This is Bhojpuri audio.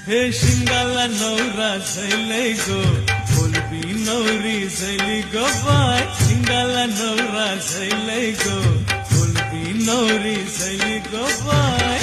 हे शिंगाला नवरा झैले गो बोलबी नवरी झैली गो बाय शिंगाला नवरा झैले गो बोलबी नवरी झैली गो बाय